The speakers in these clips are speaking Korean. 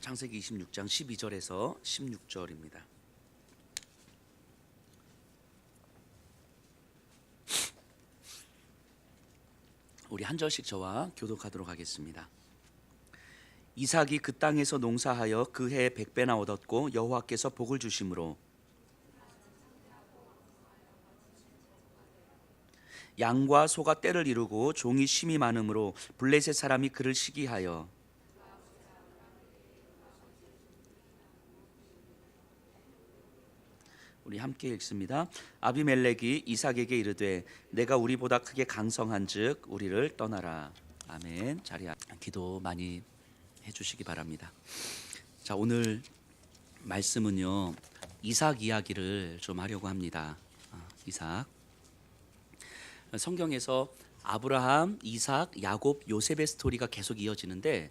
창세기 26장 12절에서 16절입니다. 우리 한 절씩 저와 교독하도록 하겠습니다. 이삭이 그 땅에서 농사하여 그 해에 100배나 얻었고 여호와께서 복을 주심으로 양과 소가 떼를 이루고 종이 쉼이 많으므로 블레셋 사람이 그를 시기하여 우리 함께 읽습니다. 아비멜렉이 이삭에게 이르되 내가 우리보다 크게 강성한즉 우리를 떠나라. 아멘. 자리에 기도 많이 해주시기 바랍니다. 자, 오늘 말씀은요 이삭 이야기를 좀 하려고 합니다. 이삭. 성경에서 아브라함, 이삭, 야곱, 요셉의 스토리가 계속 이어지는데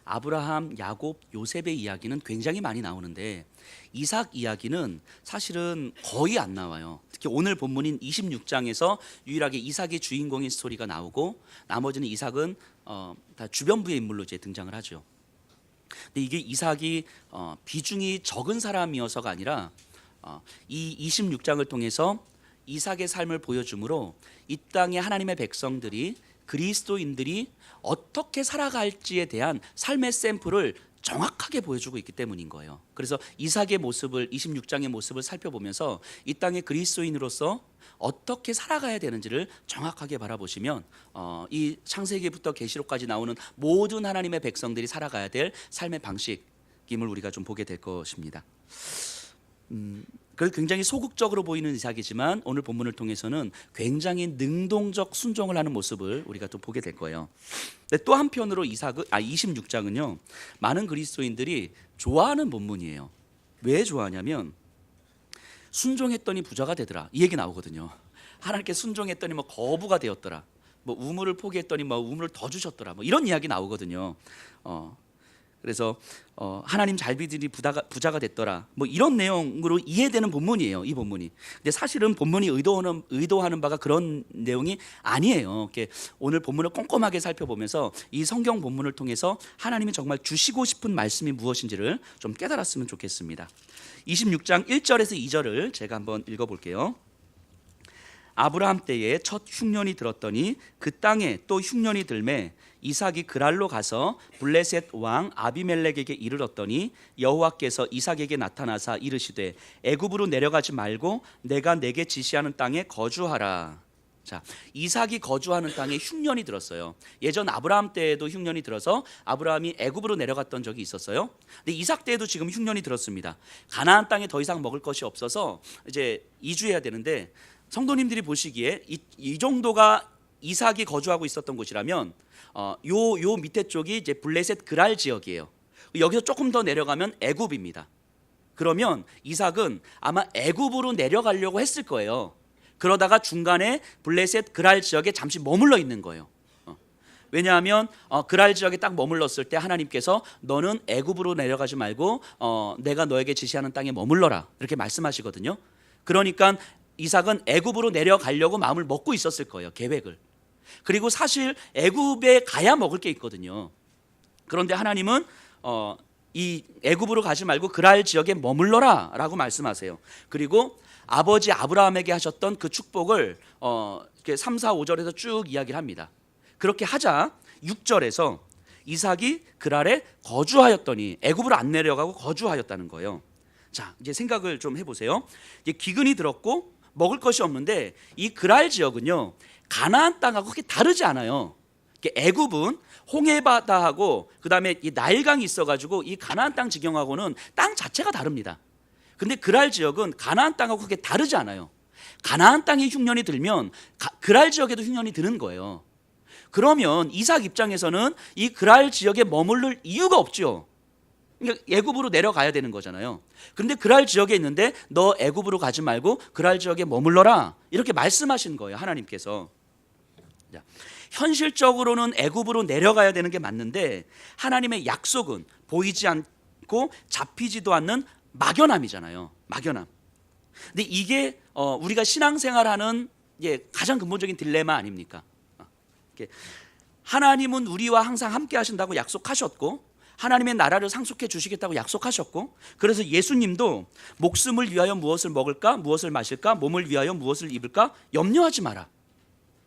아브라함, 야곱, 요셉의 이야기는 굉장히 많이 나오는데 이삭 이야기는 사실은 거의 안 나와요. 특히 오늘 본문인 26장에서 유일하게 이삭의 주인공인 스토리가 나오고 나머지는 이삭은 다 주변부의 인물로 이제 등장을 하죠. 근데 이게 이삭이 비중이 적은 사람이어서가 아니라 이 26장을 통해서 이삭의 삶을 보여주므로 이 땅의 하나님의 백성들이 그리스도인들이 어떻게 살아갈지에 대한 삶의 샘플을 정확하게 보여주고 있기 때문인 거예요. 그래서 이삭의 모습을 26장의 모습을 살펴보면서 이 땅의 그리스도인으로서 어떻게 살아가야 되는지를 정확하게 바라보시면 이 창세기부터 계시록까지 나오는 모든 하나님의 백성들이 살아가야 될 삶의 방식임을 우리가 좀 보게 될 것입니다. 그 굉장히 소극적으로 보이는 이삭이지만 오늘 본문을 통해서는 굉장히 능동적 순종을 하는 모습을 우리가 또 보게 될 거예요. 근데 또 한편으로 26장은요 많은 그리스도인들이 좋아하는 본문이에요. 왜 좋아하냐면 순종했더니 부자가 되더라 이 얘기 나오거든요. 하나님께 순종했더니 뭐 거부가 되었더라, 뭐 우물을 포기했더니 뭐 우물을 더 주셨더라, 뭐 이런 이야기 나오거든요. 그래서 하나님 잘 믿으니 부자가 됐더라, 뭐 이런 내용으로 이해되는 본문이에요, 이 본문이. 근데 사실은 본문이 의도하는 바가 그런 내용이 아니에요. 오늘 본문을 꼼꼼하게 살펴보면서 이 성경 본문을 통해서 하나님이 정말 주시고 싶은 말씀이 무엇인지를 좀 깨달았으면 좋겠습니다. 26장 1절에서 2절을 제가 한번 읽어볼게요. 아브라함 때에 첫 흉년이 들었더니 그 땅에 또 흉년이 들매 이삭이 그랄로 가서 블레셋 왕 아비멜렉에게 이르렀더니 여호와께서 이삭에게 나타나사 이르시되 애굽으로 내려가지 말고 내가 내게 지시하는 땅에 거주하라. 자, 이삭이 거주하는 땅에 흉년이 들었어요. 예전 아브라함 때에도 흉년이 들어서 아브라함이 애굽으로 내려갔던 적이 있었어요. 근데 이삭 때에도 지금 흉년이 들었습니다. 가나안 땅에 더 이상 먹을 것이 없어서 이제 이주해야 되는데 성도님들이 보시기에 이 정도가 이삭이 거주하고 있었던 곳이라면 요 밑에 쪽이 이제 블레셋 그랄 지역이에요. 여기서 조금 더 내려가면 애굽입니다. 그러면 이삭은 아마 애굽으로 내려가려고 했을 거예요. 그러다가 중간에 블레셋 그랄 지역에 잠시 머물러 있는 거예요. 왜냐하면 그랄 지역에 딱 머물렀을 때 하나님께서 너는 애굽으로 내려가지 말고 내가 너에게 지시하는 땅에 머물러라 이렇게 말씀하시거든요. 그러니까 이삭은 애굽으로 내려가려고 마음을 먹고 있었을 거예요, 계획을. 그리고 사실 애굽에 가야 먹을 게 있거든요. 그런데 하나님은 이 애굽으로 가지 말고 그랄 지역에 머물러라 라고 말씀하세요. 그리고 아버지 아브라함에게 하셨던 그 축복을 3, 4, 5절에서 쭉 이야기를 합니다. 그렇게 하자 6절에서 이삭이 그랄에 거주하였더니 애굽으로 안 내려가고 거주하였다는 거예요. 자, 이제 생각을 좀 해보세요. 이제 기근이 들었고 먹을 것이 없는데 이 그랄 지역은요 가나안 땅하고 그렇게 다르지 않아요. 애굽은 홍해바다하고 그 다음에 이 나일강이 있어가지고 이 가나안 땅 지경하고는 땅 자체가 다릅니다. 근데 그랄 지역은 가나안 땅하고 그렇게 다르지 않아요. 가나안 땅에 흉년이 들면 그랄 지역에도 흉년이 드는 거예요. 그러면 이삭 입장에서는 이 그랄 지역에 머무를 이유가 없죠. 그러니까 애굽으로 내려가야 되는 거잖아요. 그런데 그랄 지역에 있는데 너 애굽으로 가지 말고 그랄 지역에 머물러라 이렇게 말씀하신 거예요, 하나님께서. 자, 현실적으로는 애굽으로 내려가야 되는 게 맞는데 하나님의 약속은 보이지 않고 잡히지도 않는 막연함이잖아요. 막연함. 근데 이게 우리가 신앙생활하는 가장 근본적인 딜레마 아닙니까? 하나님은 우리와 항상 함께 하신다고 약속하셨고 하나님의 나라를 상속해 주시겠다고 약속하셨고, 그래서 예수님도 목숨을 위하여 무엇을 먹을까, 무엇을 마실까, 몸을 위하여 무엇을 입을까 염려하지 마라.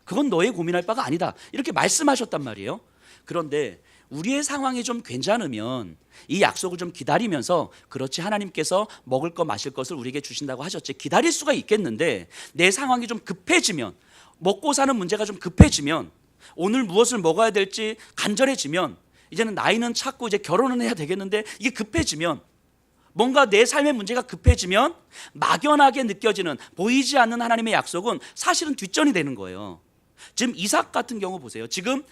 그건 너의 고민할 바가 아니다. 이렇게 말씀하셨단 말이에요. 그런데 우리의 상황이 좀 괜찮으면 이 약속을 좀 기다리면서, 그렇지, 하나님께서 먹을 것 마실 것을 우리에게 주신다고 하셨지, 기다릴 수가 있겠는데 내 상황이 좀 급해지면, 먹고 사는 문제가 좀 급해지면, 오늘 무엇을 먹어야 될지 간절해지면, 이제는 나이는 찼고 이제 결혼은 해야 되겠는데 이게 급해지면, 뭔가 내 삶의 문제가 급해지면 막연하게 느껴지는, 보이지 않는 하나님의 약속은 사실은 뒷전이 되는 거예요. 지금 이삭 같은 경우 보세요. 지금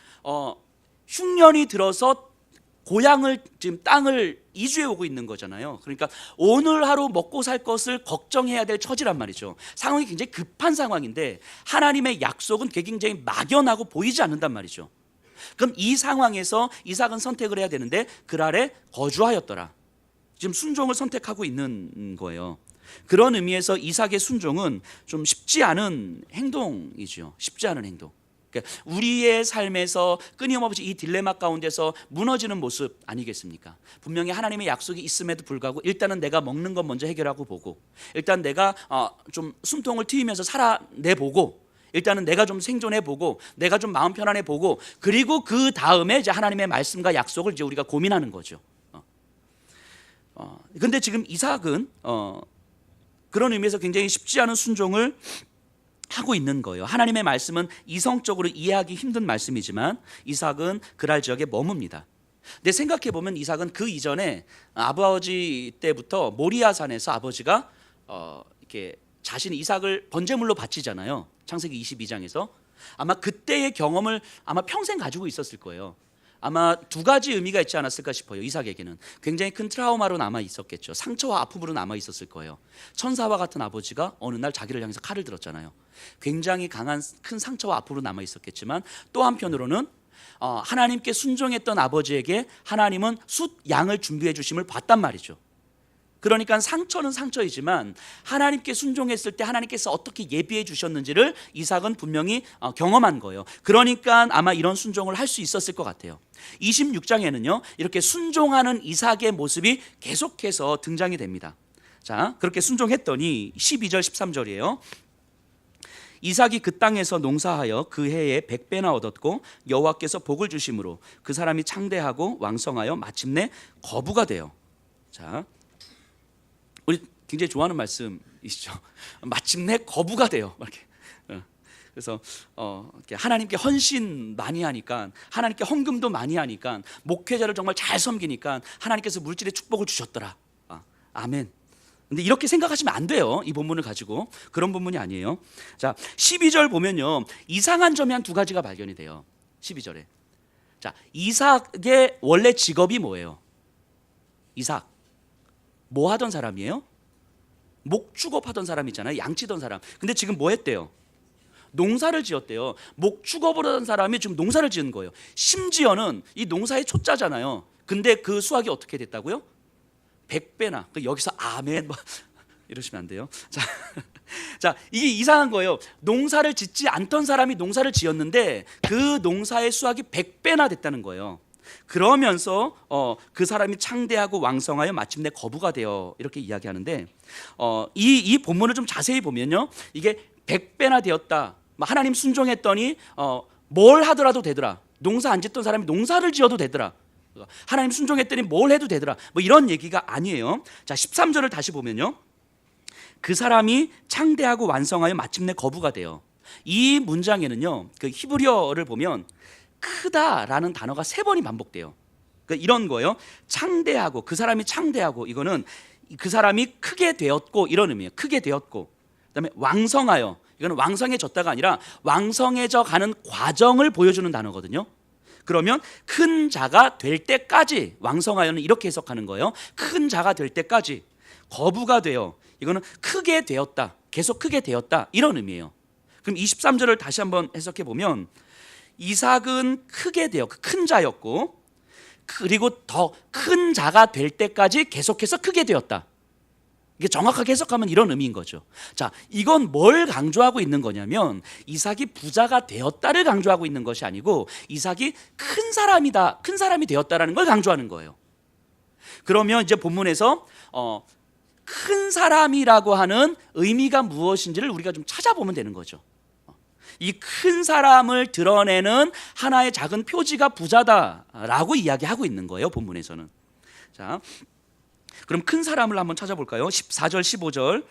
흉년이 들어서 고향을, 지금 땅을 이주해 오고 있는 거잖아요. 그러니까 오늘 하루 먹고 살 것을 걱정해야 될 처지란 말이죠. 상황이 굉장히 급한 상황인데 하나님의 약속은 굉장히 막연하고 보이지 않는단 말이죠. 그럼 이 상황에서 이삭은 선택을 해야 되는데 그랄에 거주하였더라. 지금 순종을 선택하고 있는 거예요. 그런 의미에서 이삭의 순종은 좀 쉽지 않은 행동이죠. 쉽지 않은 행동. 그러니까 우리의 삶에서 끊임없이 이 딜레마 가운데서 무너지는 모습 아니겠습니까? 분명히 하나님의 약속이 있음에도 불구하고 일단은 내가 먹는 것 먼저 해결하고 보고, 일단 내가 좀 숨통을 트이면서 살아내보고, 일단은 내가 좀 생존해보고, 내가 좀 마음 편안해보고, 그리고 그 다음에 이제 하나님의 말씀과 약속을 이제 우리가 고민하는 거죠. 근데 지금 이삭은 그런 의미에서 굉장히 쉽지 않은 순종을 하고 있는 거예요. 하나님의 말씀은 이성적으로 이해하기 힘든 말씀이지만 이삭은 그랄 지역에 머뭅니다. 근데 생각해 보면 이삭은 그 이전에 아버지 때부터 모리아산에서 아버지가 이렇게 자신 이삭을 번제물로 바치잖아요. 창세기 22장에서. 아마 그때의 경험을 아마 평생 가지고 있었을 거예요. 아마 두 가지 의미가 있지 않았을까 싶어요. 이삭에게는 굉장히 큰 트라우마로 남아 있었겠죠. 상처와 아픔으로 남아 있었을 거예요. 천사와 같은 아버지가 어느 날 자기를 향해서 칼을 들었잖아요. 굉장히 강한 큰 상처와 아픔으로 남아 있었겠지만, 또 한편으로는 하나님께 순종했던 아버지에게 하나님은 숫 양을 준비해 주심을 봤단 말이죠. 그러니까 상처는 상처이지만 하나님께 순종했을 때 하나님께서 어떻게 예비해 주셨는지를 이삭은 분명히 경험한 거예요. 그러니까 아마 이런 순종을 할 수 있었을 것 같아요. 26장에는요 이렇게 순종하는 이삭의 모습이 계속해서 등장이 됩니다. 자, 그렇게 순종했더니 12절 13절이에요. 이삭이 그 땅에서 농사하여 그 해에 100배나 얻었고 여호와께서 복을 주심으로 그 사람이 창대하고 왕성하여 마침내 거부가 되어. 자, 우리 굉장히 좋아하는 말씀이시죠. 마침내 거부가 돼요. 이렇게. 그래서 이렇게 하나님께 헌신 많이 하니까, 하나님께 헌금도 많이 하니까, 목회자를 정말 잘 섬기니까 하나님께서 물질의 축복을 주셨더라. 아멘. 근데 이렇게 생각하시면 안 돼요. 이 본문을 가지고. 그런 본문이 아니에요. 자, 12절 보면요 이상한 점이 한 두 가지가 발견이 돼요. 12절에. 자, 이삭의 원래 직업이 뭐예요? 이삭 뭐 하던 사람이에요? 목축업 하던 사람이잖아요. 양치던 사람. 근데 지금 뭐 했대요? 농사를 지었대요. 목축업을 하던 사람이 지금 농사를 지은 거예요. 심지어는 이 농사의 초짜잖아요. 근데 그 수확이 어떻게 됐다고요? 100배나. 여기서 아멘 뭐 이러시면 안 돼요. 자, 이게 이상한 거예요. 농사를 짓지 않던 사람이 농사를 지었는데 그 농사의 수확이 100배나 됐다는 거예요. 그러면서 그 사람이 창대하고 왕성하여 마침내 거부가 되어, 이렇게 이야기하는데 이 본문을 좀 자세히 보면요 이게 100배나 되었다. 하나님 순종했더니 뭘 하더라도 되더라. 농사 안 짓던 사람이 농사를 지어도 되더라. 하나님 순종했더니 뭘 해도 되더라. 뭐 이런 얘기가 아니에요. 자, 13절을 다시 보면요 그 사람이 창대하고 완성하여 마침내 거부가 돼요. 이 문장에는요 그 히브리어를 보면 크다라는 단어가 3번이 반복돼요. 그러니까 이런 거예요. 창대하고, 그 사람이 창대하고, 이거는 그 사람이 크게 되었고, 이런 의미예요. 크게 되었고. 그다음에 왕성하여, 이거는 왕성해졌다가 아니라 왕성해져 가는 과정을 보여주는 단어거든요. 그러면 큰 자가 될 때까지, 왕성하여는 이렇게 해석하는 거예요. 큰 자가 될 때까지 거부가 되어, 이거는 크게 되었다, 계속 크게 되었다, 이런 의미예요. 그럼 23절을 다시 한번 해석해 보면 이삭은 크게 되어, 큰 자였고, 그리고 더 큰 자가 될 때까지 계속해서 크게 되었다. 이게 정확하게 해석하면 이런 의미인 거죠. 자, 이건 뭘 강조하고 있는 거냐면 이삭이 부자가 되었다를 강조하고 있는 것이 아니고 이삭이 큰 사람이다, 큰 사람이 되었다라는 걸 강조하는 거예요. 그러면 이제 본문에서 큰 사람이라고 하는 의미가 무엇인지를 우리가 좀 찾아보면 되는 거죠. 이 큰 사람을 드러내는 하나의 작은 표지가 부자다라고 이야기하고 있는 거예요, 본문에서는. 자, 그럼 큰 사람을 한번 찾아볼까요? 14절 15절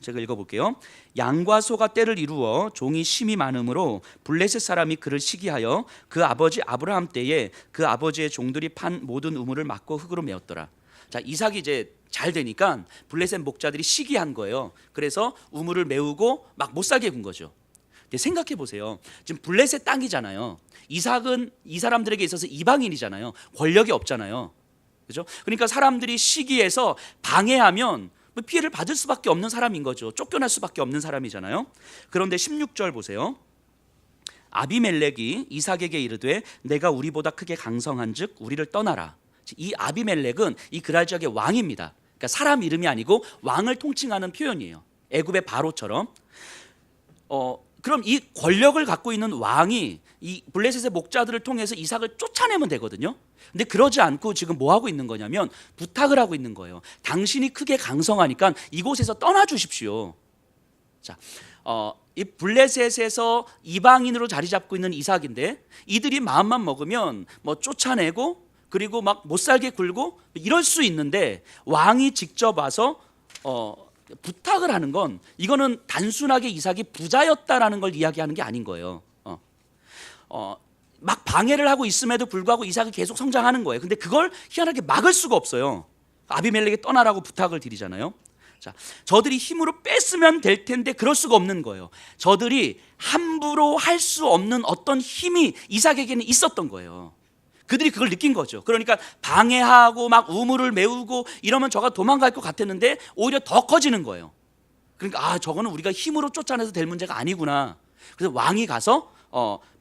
제가 읽어볼게요. 양과 소가 때를 이루어 종이 심이 많으므로 블레셋 사람이 그를 시기하여 그 아버지 아브라함 때에 그 아버지의 종들이 판 모든 우물을 막고 흙으로 메웠더라. 자, 이삭이 이제 잘 되니까 블레셋 목자들이 시기한 거예요. 그래서 우물을 메우고 막 못 살게 군 거죠. 근데 생각해 보세요. 지금 블레셋 땅이잖아요. 이삭은 이 사람들에게 있어서 이방인이잖아요. 권력이 없잖아요. 그렇죠? 그러니까 사람들이 시기해서 방해하면 피해를 받을 수밖에 없는 사람인 거죠. 쫓겨날 수밖에 없는 사람이잖아요. 그런데 16절 보세요. 아비멜렉이 이삭에게 이르되 내가 우리보다 크게 강성한즉 우리를 떠나라. 이 아비멜렉은 이 그랄 지역의 왕입니다. 그러니까 사람 이름이 아니고 왕을 통칭하는 표현이에요. 애굽의 바로처럼. 그럼 이 권력을 갖고 있는 왕이 이 블레셋의 목자들을 통해서 이삭을 쫓아내면 되거든요. 근데 그러지 않고 지금 뭐 하고 있는 거냐면 부탁을 하고 있는 거예요. 당신이 크게 강성하니까 이곳에서 떠나 주십시오. 자, 이 블레셋에서 이방인으로 자리 잡고 있는 이삭인데 이들이 마음만 먹으면 뭐 쫓아내고 그리고 막 못 살게 굴고 이럴 수 있는데 왕이 직접 와서 부탁을 하는 건 이거는 단순하게 이삭이 부자였다라는 걸 이야기하는 게 아닌 거예요. 막 방해를 하고 있음에도 불구하고 이삭이 계속 성장하는 거예요. 근데 그걸 희한하게 막을 수가 없어요. 아비멜렉에 떠나라고 부탁을 드리잖아요. 자, 저들이 힘으로 뺐으면 될 텐데 그럴 수가 없는 거예요. 저들이 함부로 할 수 없는 어떤 힘이 이삭에게는 있었던 거예요. 그들이 그걸 느낀 거죠. 그러니까 방해하고 막 우물을 메우고 이러면 저가 도망갈 것 같았는데 오히려 더 커지는 거예요. 그러니까 저거는 우리가 힘으로 쫓아내서 될 문제가 아니구나. 그래서 왕이 가서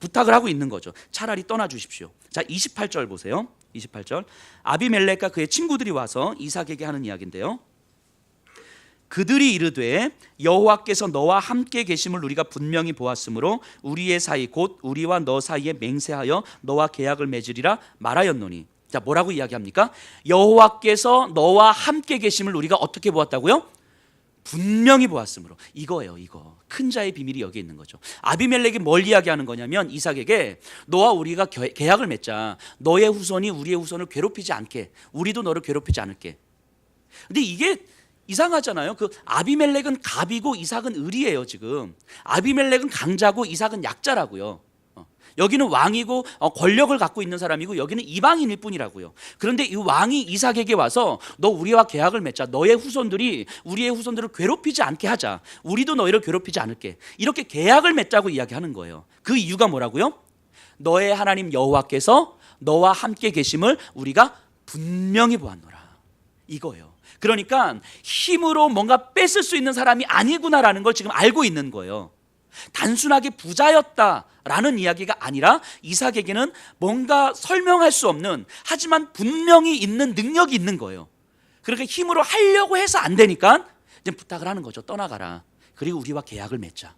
부탁을 하고 있는 거죠. 차라리 떠나 주십시오. 자, 28절 보세요. 28절. 아비멜렉과 그의 친구들이 와서 이삭에게 하는 이야기인데요. 그들이 이르되 여호와께서 너와 함께 계심을 우리가 분명히 보았으므로 우리의 사이 곧 우리와 너 사이에 맹세하여 너와 계약을 맺으리라 말하였노니. 자, 뭐라고 이야기합니까? 여호와께서 너와 함께 계심을 우리가 어떻게 보았다고요? 분명히 보았으므로. 이거예요. 이거 큰 자의 비밀이 여기 있는 거죠. 아비멜렉이 뭘 이야기하는 거냐면 이삭에게 너와 우리가 계약을 맺자. 너의 후손이 우리의 후손을 괴롭히지 않게, 우리도 너를 괴롭히지 않을게. 근데 이게 이상하잖아요. 그 아비멜렉은 갑이고 이삭은 을이에요. 지금 아비멜렉은 강자고 이삭은 약자라고요. 여기는 왕이고 권력을 갖고 있는 사람이고 여기는 이방인일 뿐이라고요. 그런데 이 왕이 이삭에게 와서 너 우리와 계약을 맺자. 너의 후손들이 우리의 후손들을 괴롭히지 않게 하자. 우리도 너희를 괴롭히지 않을게. 이렇게 계약을 맺자고 이야기하는 거예요. 그 이유가 뭐라고요? 너의 하나님 여호와께서 너와 함께 계심을 우리가 분명히 보았노라. 이거예요. 그러니까 힘으로 뭔가 뺏을 수 있는 사람이 아니구나라는 걸 지금 알고 있는 거예요. 단순하게 부자였다라는 이야기가 아니라 이삭에게는 뭔가 설명할 수 없는 하지만 분명히 있는 능력이 있는 거예요. 그러니까 힘으로 하려고 해서 안 되니까 이제 부탁을 하는 거죠. 떠나가라. 그리고 우리와 계약을 맺자.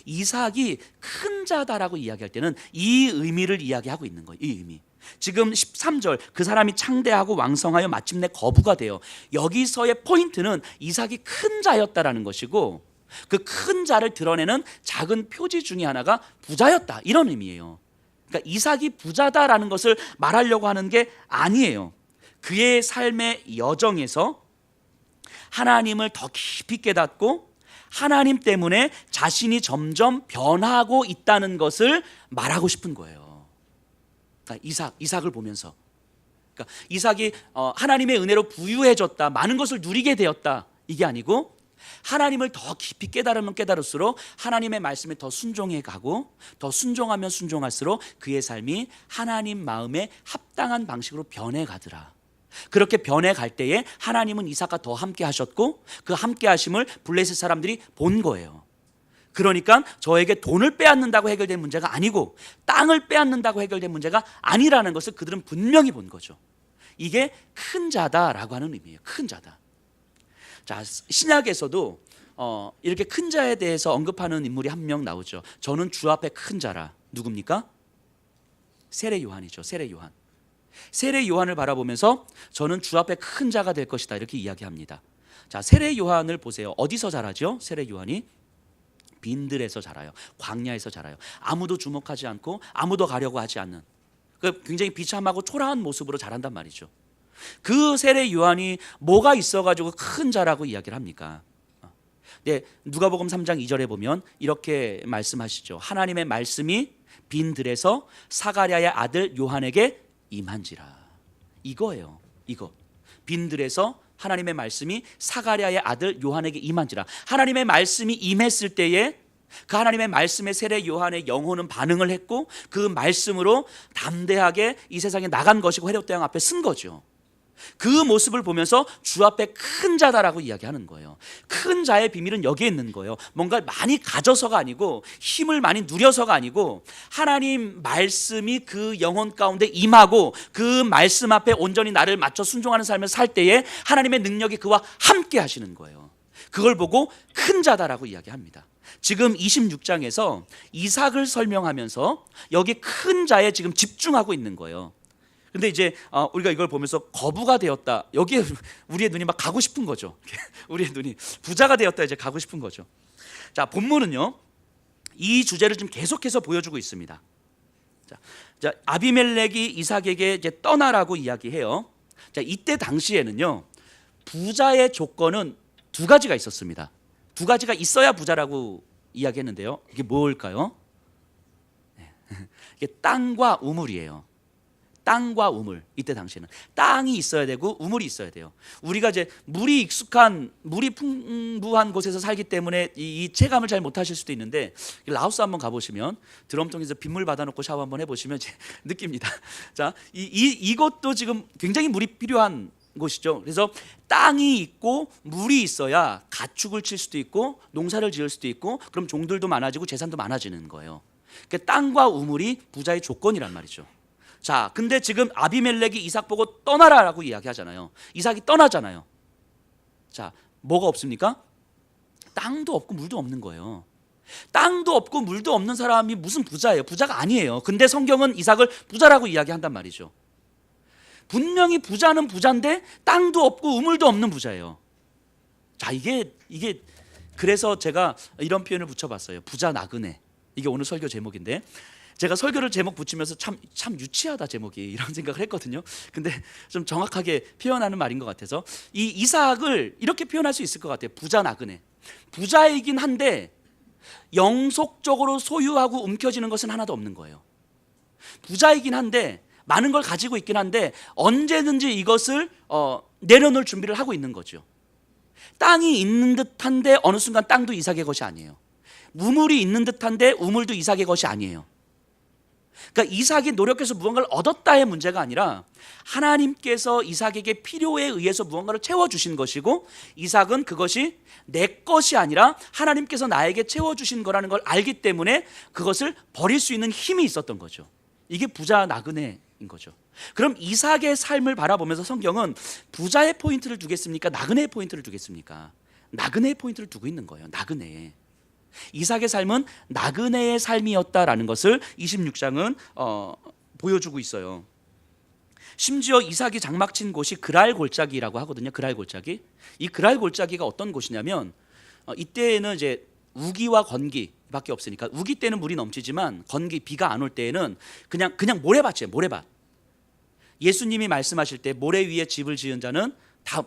이삭이 큰 자다라고 이야기할 때는 이 의미를 이야기하고 있는 거예요. 이 의미. 지금 13절 그 사람이 창대하고 왕성하여 마침내 거부가 돼요. 여기서의 포인트는 이삭이 큰 자였다라는 것이고 그 큰 자를 드러내는 작은 표지 중에 하나가 부자였다 이런 의미예요. 그러니까 이삭이 부자다라는 것을 말하려고 하는 게 아니에요. 그의 삶의 여정에서 하나님을 더 깊이 깨닫고 하나님 때문에 자신이 점점 변하고 있다는 것을 말하고 싶은 거예요. 그러니까 이삭을 보면서 그러니까 이삭이 하나님의 은혜로 부유해졌다, 많은 것을 누리게 되었다 이게 아니고 하나님을 더 깊이 깨달으면 깨달을수록 하나님의 말씀에 더 순종해 가고 더 순종하면 순종할수록 그의 삶이 하나님 마음에 합당한 방식으로 변해가더라. 그렇게 변해갈 때에 하나님은 이삭과 더 함께 하셨고 그 함께 하심을 블레셋 사람들이 본 거예요. 그러니까 저에게 돈을 빼앗는다고 해결된 문제가 아니고 땅을 빼앗는다고 해결된 문제가 아니라는 것을 그들은 분명히 본 거죠. 이게 큰 자다라고 하는 의미예요. 큰 자다. 자, 신약에서도 이렇게 큰 자에 대해서 언급하는 인물이 한 명 나오죠. 저는 주 앞에 큰 자라. 누굽니까? 세례 요한이죠. 세례 요한. 세례 요한을 바라보면서 저는 주 앞에 큰 자가 될 것이다 이렇게 이야기합니다. 자, 세례 요한을 보세요. 어디서 자라죠? 세례 요한이 빈들에서 자라요. 광야에서 자라요. 아무도 주목하지 않고 아무도 가려고 하지 않는 굉장히 비참하고 초라한 모습으로 자란단 말이죠. 그 세례 요한이 뭐가 있어가지고 큰 자라고 이야기를 합니까? 네, 누가복음 3장 2절에 보면 이렇게 말씀하시죠. 하나님의 말씀이 빈들에서 사가랴의 아들 요한에게 임한지라. 이거예요. 이거 빈들에서 하나님의 말씀이 사가랴의 아들 요한에게 임한지라. 하나님의 말씀이 임했을 때에 그 하나님의 말씀에 세례 요한의 영혼은 반응을 했고 그 말씀으로 담대하게 이 세상에 나간 것이고 헤롯 대왕 앞에 쓴 거죠. 그 모습을 보면서 주 앞에 큰 자다라고 이야기하는 거예요. 큰 자의 비밀은 여기에 있는 거예요. 뭔가 많이 가져서가 아니고 힘을 많이 누려서가 아니고 하나님 말씀이 그 영혼 가운데 임하고 그 말씀 앞에 온전히 나를 맞춰 순종하는 삶을 살 때에 하나님의 능력이 그와 함께 하시는 거예요. 그걸 보고 큰 자다라고 이야기합니다. 지금 26장에서 이삭을 설명하면서 여기 큰 자에 지금 집중하고 있는 거예요. 근데 이제 우리가 이걸 보면서 거부가 되었다. 여기에 우리의 눈이 막 가고 싶은 거죠. 우리의 눈이 부자가 되었다 이제 가고 싶은 거죠. 자, 본문은요. 이 주제를 좀 계속해서 보여주고 있습니다. 자, 아비멜렉이 이삭에게 이제 떠나라고 이야기해요. 자, 이때 당시에는요. 부자의 조건은 두 가지가 있었습니다. 두 가지가 있어야 부자라고 이야기했는데요. 이게 뭘까요? 이게 땅과 우물이에요. 땅과 우물. 이때 당시에는 땅이 있어야 되고 우물이 있어야 돼요. 우리가 이제 물이 익숙한 물이 풍부한 곳에서 살기 때문에 이 체감을 잘 못하실 수도 있는데 라오스 한번 가보시면 드럼통에서 빗물 받아놓고 샤워 한번 해보시면 이제 느낍니다. 자, 이것도 지금 굉장히 물이 필요한 곳이죠. 그래서 땅이 있고 물이 있어야 가축을 칠 수도 있고 농사를 지을 수도 있고 그럼 종들도 많아지고 재산도 많아지는 거예요. 그러니까 땅과 우물이 부자의 조건이란 말이죠. 자, 근데 지금 아비멜렉이 이삭 보고 떠나라라고 이야기하잖아요. 이삭이 떠나잖아요. 자, 뭐가 없습니까? 땅도 없고 물도 없는 거예요. 땅도 없고 물도 없는 사람이 무슨 부자예요? 부자가 아니에요. 근데 성경은 이삭을 부자라고 이야기한단 말이죠. 분명히 부자는 부자인데 땅도 없고 우물도 없는 부자예요. 자, 이게 그래서 제가 이런 표현을 붙여봤어요. 부자 나그네. 이게 오늘 설교 제목인데 제가 설교를 제목 붙이면서 참 유치하다 제목이 이런 생각을 했거든요. 근데 좀 정확하게 표현하는 말인 것 같아서 이 이삭을 이렇게 표현할 수 있을 것 같아요. 부자 나그네. 부자이긴 한데 영속적으로 소유하고 움켜쥐는 것은 하나도 없는 거예요. 부자이긴 한데 많은 걸 가지고 있긴 한데 언제든지 이것을 내려놓을 준비를 하고 있는 거죠. 땅이 있는 듯한데 어느 순간 땅도 이삭의 것이 아니에요. 우물이 있는 듯한데 우물도 이삭의 것이 아니에요. 그러니까 이삭이 노력해서 무언가를 얻었다의 문제가 아니라 하나님께서 이삭에게 필요에 의해서 무언가를 채워주신 것이고 이삭은 그것이 내 것이 아니라 하나님께서 나에게 채워주신 거라는 걸 알기 때문에 그것을 버릴 수 있는 힘이 있었던 거죠. 이게 부자 나그네인 거죠. 그럼 이삭의 삶을 바라보면서 성경은 부자의 포인트를 두겠습니까? 나그네의 포인트를 두겠습니까? 나그네의 포인트를 두고 있는 거예요. 나그네. 이삭의 삶은 나그네의 삶이었다라는 것을 26장은 보여주고 있어요. 심지어 이삭이 장막 친 곳이 그랄 골짜기라고 하거든요. 그랄 골짜기. 이 그랄 골짜기가 어떤 곳이냐면 이때에는 이제 우기와 건기밖에 없으니까 우기 때는 물이 넘치지만 건기 비가 안 올 때에는 그냥 모래밭이에요. 모래밭. 예수님이 말씀하실 때 모래 위에 집을 지은 자는 다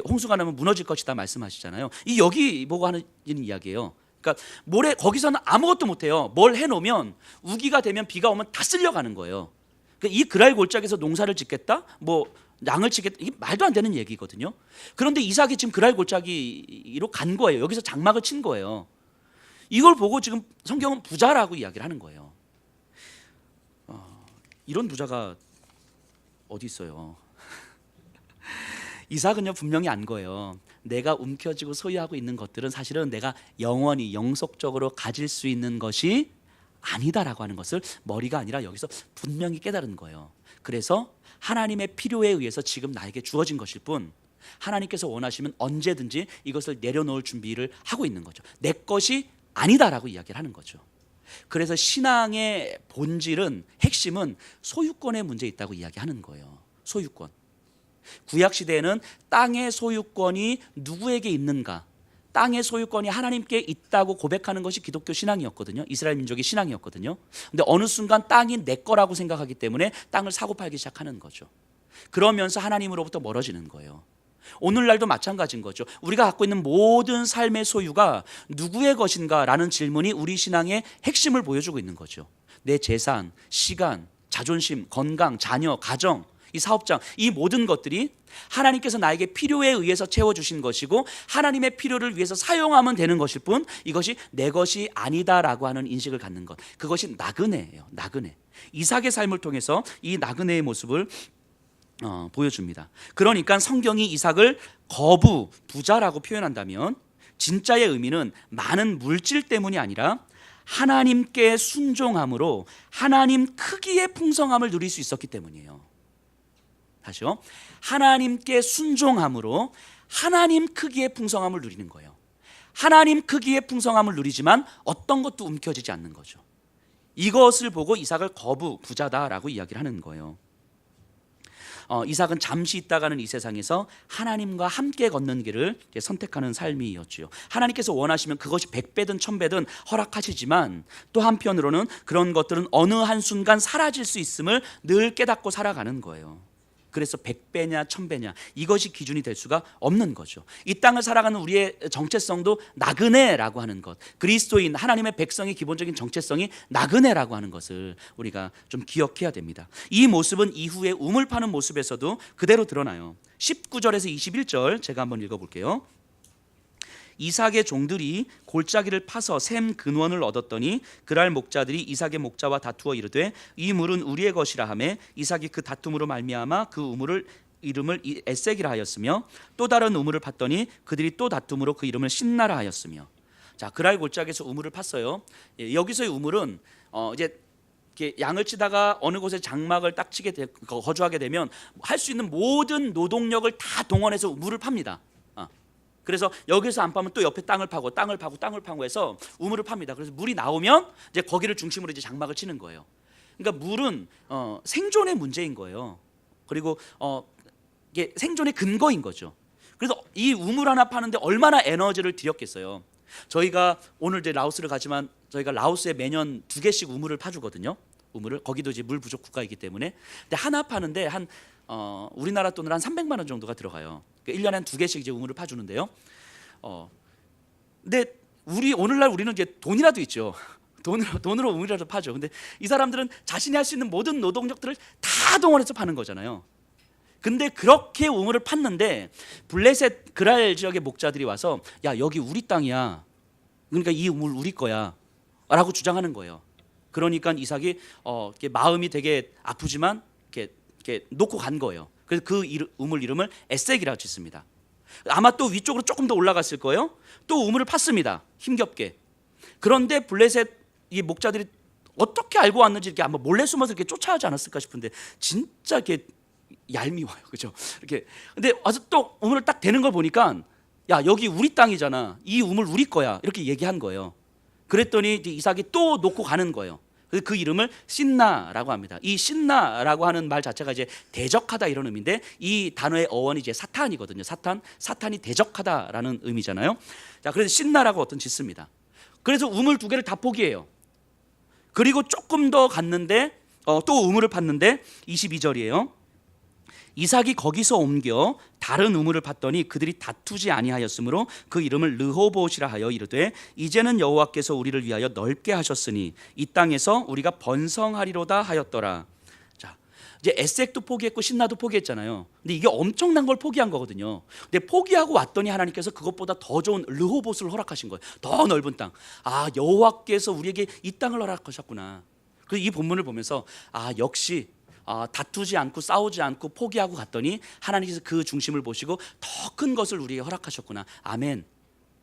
홍수가 나면 무너질 것이다 말씀하시잖아요. 이 여기 보고 하는 이야기예요. 그러니까 모래 거기서는 아무것도 못해요. 뭘 해놓으면 우기가 되면 비가 오면 다 쓸려가는 거예요. 그러니까 이 그랄 골짜기에서 농사를 짓겠다, 뭐 양을 치겠다, 이게 말도 안 되는 얘기거든요. 그런데 이삭이 지금 그랄 골짜기로 간 거예요. 여기서 장막을 친 거예요. 이걸 보고 지금 성경은 부자라고 이야기를 하는 거예요. 이런 부자가 어디 있어요? 이삭은요 분명히 안 거예요. 내가 움켜쥐고 소유하고 있는 것들은 사실은 내가 영원히 영속적으로 가질 수 있는 것이 아니다라고 하는 것을 머리가 아니라 여기서 분명히 깨달은 거예요. 그래서 하나님의 필요에 의해서 지금 나에게 주어진 것일 뿐 하나님께서 원하시면 언제든지 이것을 내려놓을 준비를 하고 있는 거죠. 내 것이 아니다라고 이야기를 하는 거죠. 그래서 신앙의 본질은, 핵심은 소유권의 문제에 있다고 이야기하는 거예요. 소유권. 구약 시대에는 땅의 소유권이 누구에게 있는가, 땅의 소유권이 하나님께 있다고 고백하는 것이 기독교 신앙이었거든요. 이스라엘 민족의 신앙이었거든요. 근데 어느 순간 땅이 내 거라고 생각하기 때문에 땅을 사고 팔기 시작하는 거죠. 그러면서 하나님으로부터 멀어지는 거예요. 오늘날도 마찬가지인 거죠. 우리가 갖고 있는 모든 삶의 소유가 누구의 것인가 라는 질문이 우리 신앙의 핵심을 보여주고 있는 거죠. 내 재산, 시간, 자존심, 건강, 자녀, 가정, 이 사업장, 이 모든 것들이 하나님께서 나에게 필요에 의해서 채워주신 것이고 하나님의 필요를 위해서 사용하면 되는 것일 뿐, 이것이 내 것이 아니다라고 하는 인식을 갖는 것, 그것이 나그네예요. 나그네. 이삭의 삶을 통해서 이 나그네의 모습을 보여줍니다. 그러니까 성경이 이삭을 거부, 부자라고 표현한다면 진짜의 의미는 많은 물질 때문이 아니라 하나님께 순종함으로 하나님 크기의 풍성함을 누릴 수 있었기 때문이에요. 다시요. 하나님께 순종함으로 하나님 크기의 풍성함을 누리는 거예요. 하나님 크기의 풍성함을 누리지만 어떤 것도 움켜쥐지 않는 거죠. 이것을 보고 이삭을 거부, 부자다라고 이야기를 하는 거예요. 이삭은 잠시 있다가는 이 세상에서 하나님과 함께 걷는 길을 선택하는 삶이었죠. 하나님께서 원하시면 그것이 100배든 1000배든 허락하시지만 또 한편으로는 그런 것들은 어느 한순간 사라질 수 있음을 늘 깨닫고 살아가는 거예요. 그래서 100배냐 1000배냐 이것이 기준이 될 수가 없는 거죠. 이 땅을 살아가는 우리의 정체성도 나그네라고 하는 것, 그리스도인 하나님의 백성의 기본적인 정체성이 나그네라고 하는 것을 우리가 좀 기억해야 됩니다. 이 모습은 이후에 우물 파는 모습에서도 그대로 드러나요. 19절에서 21절 제가 한번 읽어볼게요. 이삭의 종들이 골짜기를 파서 샘 근원을 얻었더니 그랄 목자들이 이삭의 목자와 다투어 이르되 이 물은 우리의 것이라 하매 이삭이 그 다툼으로 말미암아 그 우물을 이름을 에색이라 하였으며 또 다른 우물을 팠더니 그들이 또 다툼으로 그 이름을 신나라 하였으며. 자, 그랄 골짜기에서 우물을 팠어요. 여기서의 우물은 이제 양을 치다가 어느 곳에 장막을 딱 치게 거주하게 되면 할 수 있는 모든 노동력을 다 동원해서 우물을 팝니다. 그래서 여기서 안 파면 또 옆에 땅을 파고 해서 우물을 팝니다. 그래서 물이 나오면 이제 거기를 중심으로 이제 장막을 치는 거예요. 그러니까 물은 생존의 문제인 거예요. 그리고 이게 생존의 근거인 거죠. 그래서 이 우물 하나 파는데 얼마나 에너지를 들였겠어요. 저희가 오늘 이제 라오스를 가지만 저희가 라오스에 매년 2개씩 우물을 파주거든요. 우물을, 거기도 이제 물 부족 국가이기 때문에. 근데 하나 파는데 한 우리나라 돈으로 한 300만 원 정도가 들어가요. 1년에 한 2개씩 이제 우물을 파주는데요. 근데 오늘날 우리는 이제 돈이라도 있죠. 돈으로 우물이라도 파죠. 근데 이 사람들은 자신이 할 수 있는 모든 노동력들을 다 동원해서 파는 거잖아요. 근데 그렇게 우물을 팠는데 블레셋 그랄 지역의 목자들이 와서 야, 여기 우리 땅이야. 그러니까 이 우물 우리 거야. 라고 주장하는 거예요. 그러니까 이삭이 마음이 되게 아프지만 이렇게 놓고 간 거예요. 그래서 그 우물 이름을 에색이라고 짓습니다. 아마 또 위쪽으로 조금 더 올라갔을 거예요. 또 우물을 팠습니다. 힘겹게. 그런데 블레셋 이 목자들이 어떻게 알고 왔는지 이렇게 아마 몰래 숨어서 이렇게 쫓아오지 않았을까 싶은데 진짜 이렇게 얄미워요, 그죠? 이렇게. 근데 와서 또 우물을 딱 대는 걸 보니까 야, 여기 우리 땅이잖아. 이 우물 우리 거야. 이렇게 얘기한 거예요. 그랬더니 이삭이 또 놓고 가는 거예요. 그 이름을 신나라고 합니다. 이 신나라고 하는 말 자체가 이제 대적하다 이런 의미인데 이 단어의 어원이 이제 사탄이거든요. 사탄이 대적하다라는 의미잖아요. 자, 그래서 신나라고 어떤 짓습니다. 그래서 우물 2개를 다 포기해요. 그리고 조금 더 갔는데 또 우물을 팠는데 22절이에요. 이삭이 거기서 옮겨 다른 우물을 팠더니 그들이 다투지 아니하였으므로 그 이름을 르호봇이라 하여 이르되 이제는 여호와께서 우리를 위하여 넓게 하셨으니 이 땅에서 우리가 번성하리로다 하였더라. 자, 이제 에색도 포기했고 신나도 포기했잖아요. 근데 이게 엄청난 걸 포기한 거거든요. 근데 포기하고 왔더니 하나님께서 그것보다 더 좋은 르호봇을 허락하신 거예요. 더 넓은 땅. 아, 여호와께서 우리에게 이 땅을 허락하셨구나. 그래서 이 본문을 보면서 역시 다투지 않고 싸우지 않고 포기하고 갔더니 하나님께서 그 중심을 보시고 더 큰 것을 우리에게 허락하셨구나. 아멘.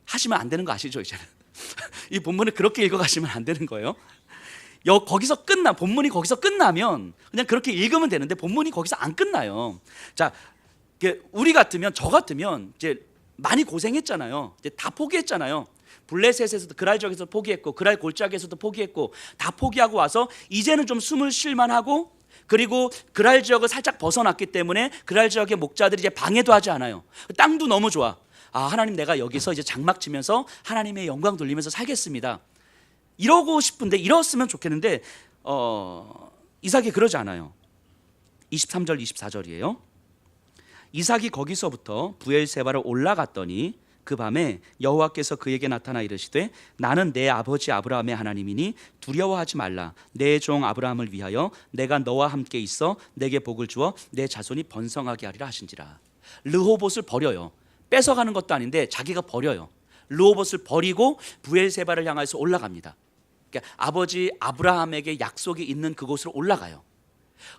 하시면 안 되는 거 아시죠, 이제는? 이 본문을 그렇게 읽어가시면 안 되는 거예요. 본문이 거기서 끝나면 그냥 그렇게 읽으면 되는데 본문이 거기서 안 끝나요. 자, 우리 같으면 저 같으면 이제 많이 고생했잖아요. 이제 다 포기했잖아요. 블레셋에서도 그랄 지역에서 포기했고 그랄 골짜기에서도 포기했고 다 포기하고 와서 이제는 좀 숨을 쉴만하고, 그리고 그랄 지역을 살짝 벗어났기 때문에 그랄 지역의 목자들이 이제 방해도 하지 않아요. 땅도 너무 좋아. 하나님, 내가 여기서 이제 장막 치면서 하나님의 영광 돌리면서 살겠습니다. 이러고 싶은데, 이랬으면 좋겠는데 이삭이 그러지 않아요. 23절 24절이에요. 이삭이 거기서부터 부엘세바로 올라갔더니 그 밤에 여호와께서 그에게 나타나 이르시되 나는 내 아버지 아브라함의 하나님이니 두려워하지 말라. 내 종 아브라함을 위하여 내가 너와 함께 있어 내게 복을 주어 내 자손이 번성하게 하리라 하신지라. 르호봇을 버려요. 뺏어가는 것도 아닌데 자기가 버려요. 르호봇을 버리고 부엘세바를 향해서 올라갑니다. 그러니까 아버지 아브라함에게 약속이 있는 그곳으로 올라가요.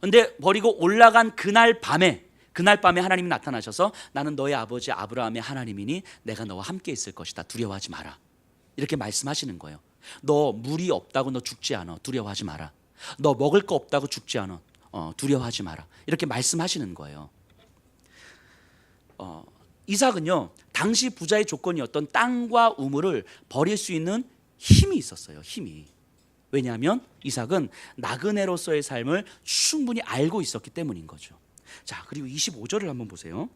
근데 버리고 올라간 그날 밤에 하나님이 나타나셔서 나는 너의 아버지 아브라함의 하나님이니 내가 너와 함께 있을 것이다. 두려워하지 마라. 이렇게 말씀하시는 거예요. 너 물이 없다고 너 죽지 않아. 두려워하지 마라. 너 먹을 거 없다고 죽지 않아. 두려워하지 마라. 이렇게 말씀하시는 거예요. 이삭은요, 당시 부자의 조건이었던 땅과 우물을 버릴 수 있는 힘이 있었어요. 힘이. 왜냐하면 이삭은 나그네로서의 삶을 충분히 알고 있었기 때문인 거죠. 자, 그리고 25절을 한번 보세요.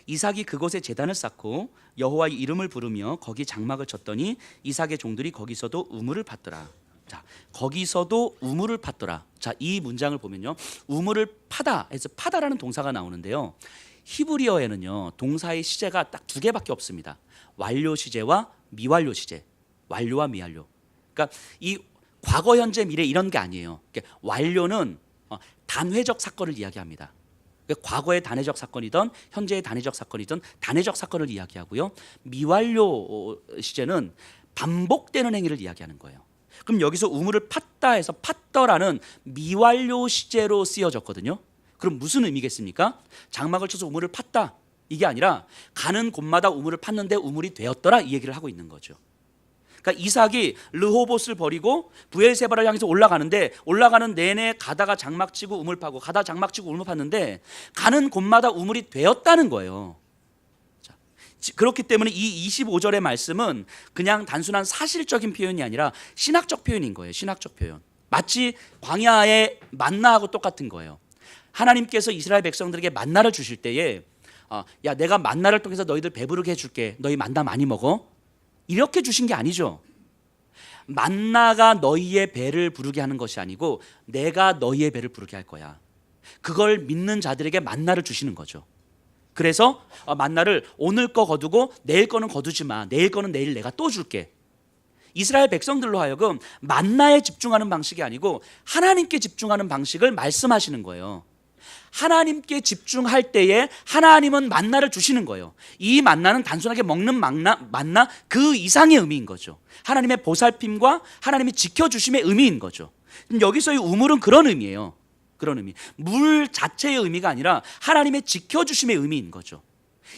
이삭이 그곳에 제단을 쌓고 여호와의 이름을 부르며 거기 장막을 쳤더니 이삭의 종들이 거기서도 우물을 팠더라. 자, 거기서도 우물을 팠더라. 자, 이 문장을 보면요, 우물을 파다 해서 파다라는 동사가 나오는데요, 히브리어에는요 동사의 시제가 딱 두 개밖에 없습니다. 완료 시제와 미완료 시제. 완료와 미완료. 그러니까 이 과거, 현재, 미래 이런 게 아니에요. 그러니까 완료는 단회적 사건을 이야기합니다. 그러니까 과거의 단회적 사건이든 현재의 단회적 사건이든 단회적 사건을 이야기하고요, 미완료 시제는 반복되는 행위를 이야기하는 거예요. 그럼 여기서 우물을 팠다 해서 팠더라는 미완료 시제로 쓰여졌거든요. 그럼 무슨 의미겠습니까? 장막을 쳐서 우물을 팠다 이게 아니라 가는 곳마다 우물을 팠는데 우물이 되었더라 이 얘기를 하고 있는 거죠. 그러니까 이삭이 르호봇을 버리고 부엘세바를 향해서 올라가는데, 올라가는 내내 가다가 장막 치고 우물 파고 가다 장막 치고 우물 팠는데 가는 곳마다 우물이 되었다는 거예요. 자, 그렇기 때문에 이 25절의 말씀은 그냥 단순한 사실적인 표현이 아니라 신학적 표현인 거예요. 신학적 표현. 마치 광야의 만나하고 똑같은 거예요. 하나님께서 이스라엘 백성들에게 만나를 주실 때에 야, 내가 만나를 통해서 너희들 배부르게 해줄게. 너희 만나 많이 먹어. 이렇게 주신 게 아니죠. 만나가 너희의 배를 부르게 하는 것이 아니고 내가 너희의 배를 부르게 할 거야. 그걸 믿는 자들에게 만나를 주시는 거죠. 그래서 만나를 오늘 거 거두고 내일 거는 거두지 마. 내일 거는 내일 내가 또 줄게. 이스라엘 백성들로 하여금 만나에 집중하는 방식이 아니고 하나님께 집중하는 방식을 말씀하시는 거예요. 하나님께 집중할 때에 하나님은 만나를 주시는 거예요. 이 만나는 단순하게 먹는 만나 그 이상의 의미인 거죠. 하나님의 보살핌과 하나님이 지켜주심의 의미인 거죠. 여기서의 우물은 그런 의미예요. 그런 의미. 물 자체의 의미가 아니라 하나님의 지켜주심의 의미인 거죠.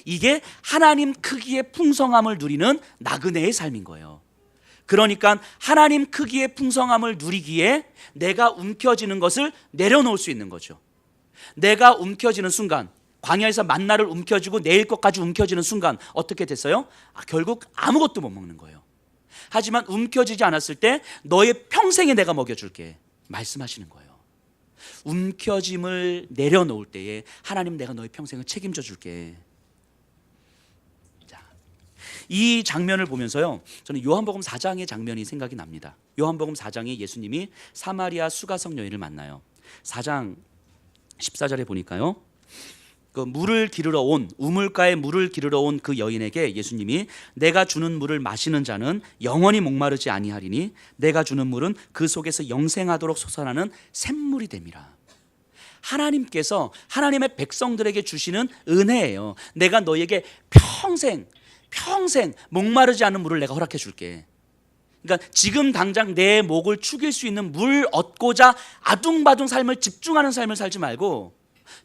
이게 하나님 크기의 풍성함을 누리는 나그네의 삶인 거예요. 그러니까 하나님 크기의 풍성함을 누리기에 내가 움켜쥐는 것을 내려놓을 수 있는 거죠. 내가 움켜쥐는 순간, 광야에서 만나를 움켜쥐고 내일 것까지 움켜쥐는 순간 어떻게 됐어요? 결국 아무것도 못 먹는 거예요. 하지만 움켜쥐지 않았을 때 너의 평생에 내가 먹여줄게 말씀하시는 거예요. 움켜짐을 내려놓을 때에 하나님, 내가 너의 평생을 책임져 줄게. 자, 이 장면을 보면서요, 저는 요한복음 4장의 장면이 생각이 납니다. 요한복음 4장에 예수님이 사마리아 수가성 여인을 만나요. 4장 14절에 보니까요, 그 물을 기르러 온, 우물가에 물을 기르러 온 그 여인에게 예수님이 내가 주는 물을 마시는 자는 영원히 목마르지 아니하리니 내가 주는 물은 그 속에서 영생하도록 솟아나는 샘물이 됨이라. 하나님께서 하나님의 백성들에게 주시는 은혜예요. 내가 너에게 평생 목마르지 않은 물을 내가 허락해 줄게. 그러니까 지금 당장 내 목을 축일 수 있는 물 얻고자 아둥바둥 삶을 집중하는 삶을 살지 말고,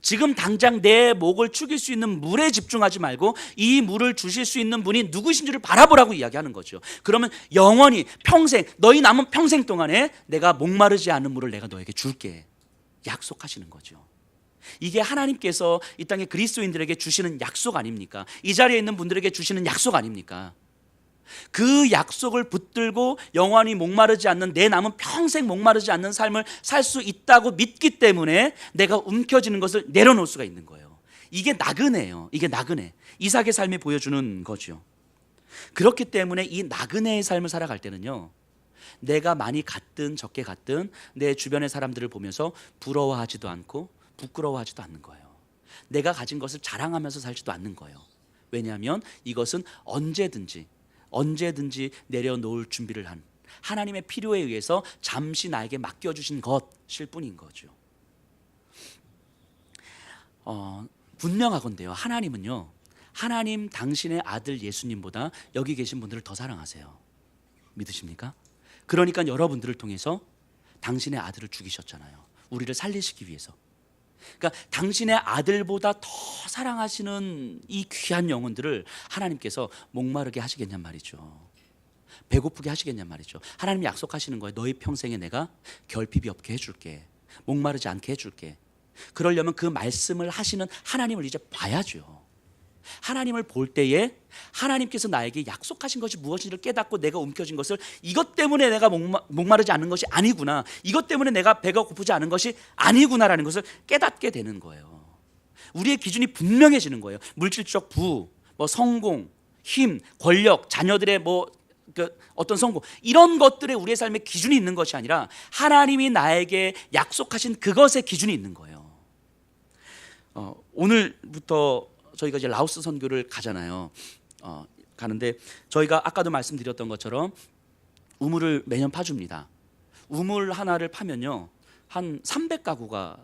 지금 당장 내 목을 축일 수 있는 물에 집중하지 말고 이 물을 주실 수 있는 분이 누구신지를 바라보라고 이야기하는 거죠. 그러면 영원히 평생, 너희 남은 평생 동안에 내가 목마르지 않은 물을 내가 너에게 줄게 약속하시는 거죠. 이게 하나님께서 이 땅의 그리스도인들에게 주시는 약속 아닙니까? 이 자리에 있는 분들에게 주시는 약속 아닙니까? 그 약속을 붙들고 영원히 목마르지 않는, 내 남은 평생 목마르지 않는 삶을 살 수 있다고 믿기 때문에 내가 움켜쥐는 것을 내려놓을 수가 있는 거예요. 이게 나그네예요. 이게 나그네, 이삭의 삶이 보여주는 거죠. 그렇기 때문에 이 나그네의 삶을 살아갈 때는요, 내가 많이 갔든 적게 갔든 내 주변의 사람들을 보면서 부러워하지도 않고 부끄러워하지도 않는 거예요. 내가 가진 것을 자랑하면서 살지도 않는 거예요. 왜냐하면 이것은 언제든지 내려놓을 준비를 한 하나님의 필요에 의해서 잠시 나에게 맡겨주신 것일 뿐인 거죠. 분명하건대요, 하나님은요, 하나님 당신의 아들 예수님보다 여기 계신 분들을 더 사랑하세요. 믿으십니까? 그러니까 여러분들을 통해서 당신의 아들을 죽이셨잖아요. 우리를 살리시기 위해서. 그러니까 당신의 아들보다 더 사랑하시는 이 귀한 영혼들을 하나님께서 목마르게 하시겠냔 말이죠. 배고프게 하시겠냔 말이죠. 하나님 약속하시는 거예요. 너희 평생에 내가 결핍이 없게 해줄게, 목마르지 않게 해줄게. 그러려면 그 말씀을 하시는 하나님을 이제 봐야죠. 하나님을 볼 때에 하나님께서 나에게 약속하신 것이 무엇인지를 깨닫고 내가 움켜쥔 것을, 이것 때문에 내가 목마르지 않는 것이 아니구나, 이것 때문에 내가 배가 고프지 않은 것이 아니구나라는 것을 깨닫게 되는 거예요. 우리의 기준이 분명해지는 거예요. 물질적 부, 성공, 힘, 권력, 자녀들의 어떤 성공, 이런 것들에 우리의 삶의 기준이 있는 것이 아니라 하나님이 나에게 약속하신 그것의 기준이 있는 거예요. 오늘부터 저희가 이제 라오스 선교를 가잖아요. 가는데 저희가 아까도 말씀드렸던 것처럼 우물을 매년 파줍니다. 우물 하나를 파면요, 한 300가구가